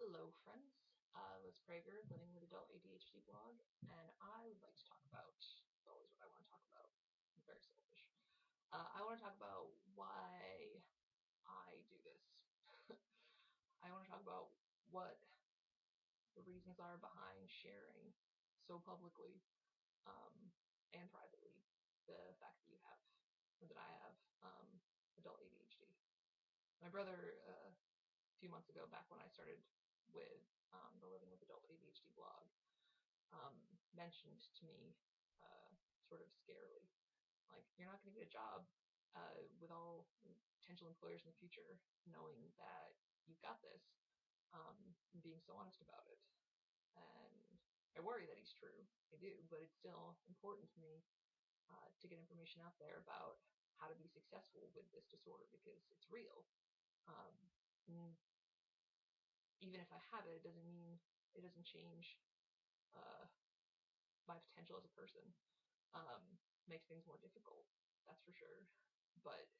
Hello, friends. Liz Prager, Living with Adult ADHD blog, and I would like to talk about, it's always what I want to talk about, I'm very selfish. I want to talk about why I do this. I want to talk about what the reasons are behind sharing so publicly and privately the fact that you have, or that I have, adult ADHD. My brother, a few months ago, back when I started with the Living with Adult ADHD blog, mentioned to me, sort of scarily, like, you're not going to get a job with all potential employers in the future knowing that you've got this, and being so honest about it. And I worry that he's true. I do, but it's still important to me to get information out there about how to be successful with this disorder, because it's real. And even if I have it, it doesn't mean it doesn't change uh, my potential as a person. Makes things more difficult, that's for sure. But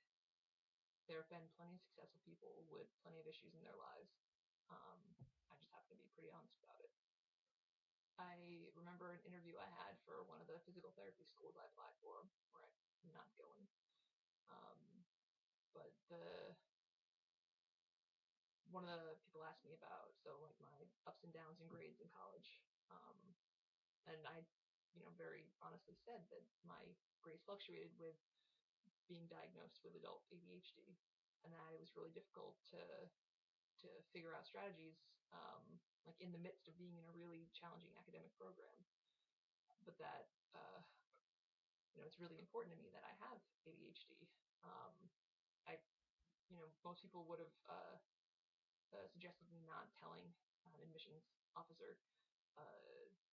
there have been plenty of successful people with plenty of issues in their lives. I just have to be pretty honest about it. I remember an interview I had for one of the physical therapy schools I applied for, where I'm not going. But one of the people asked me about, so like, my ups and downs in grades in college. And I, very honestly said that my grades fluctuated with being diagnosed with adult ADHD, and that it was really difficult to figure out strategies, like in the midst of being in a really challenging academic program. But that it's really important to me that I have ADHD. I, most people would have suggested me not telling an admissions officer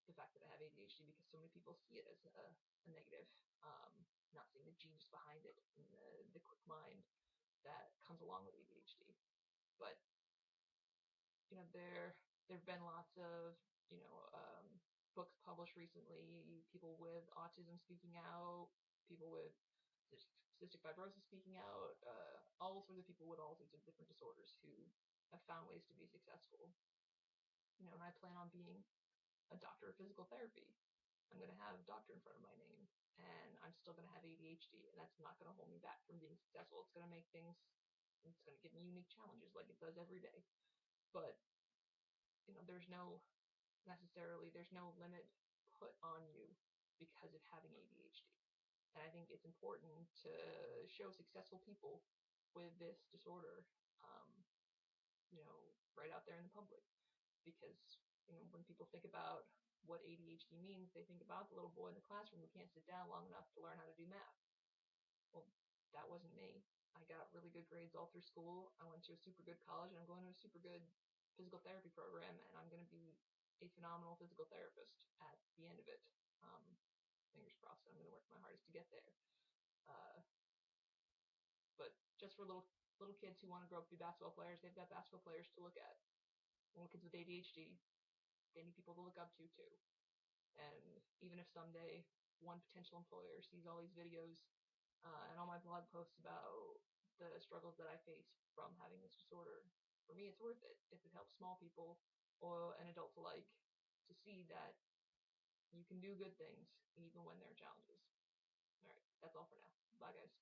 the fact that I have ADHD, because so many people see it as a negative, not seeing the genius behind it and the quick mind that comes along with ADHD. But there've been lots of books published recently, people with autism speaking out, people with cystic fibrosis speaking out, all sorts of people with all sorts of different disorders who have found ways to be successful. And I plan on being a doctor of physical therapy. I'm going to have doctor in front of my name, and I'm still going to have ADHD, and that's not going to hold me back from being successful. It's going to make things, it's going to give me unique challenges like it does every day. But there's no limit put on you because of having ADHD. And I think it's important to show successful people with this disorder, right out there in the public. Because, when people think about what ADHD means, they think about the little boy in the classroom who can't sit down long enough to learn how to do math. Well, that wasn't me. I got really good grades all through school. I went to a super good college, and I'm going to a super good physical therapy program, and I'm going to be a phenomenal physical therapist at the end of it. Fingers crossed, I'm going to work my hardest to get there. But just for little kids who want to grow up to be basketball players, they've got basketball players to look at. Little kids with ADHD, they need people to look up to too. And even if someday one potential employer sees all these videos and all my blog posts about the struggles that I face from having this disorder, for me it's worth it if it helps small people and adults alike to see that you can do good things even when there are challenges. Alright, that's all for now. Bye, guys.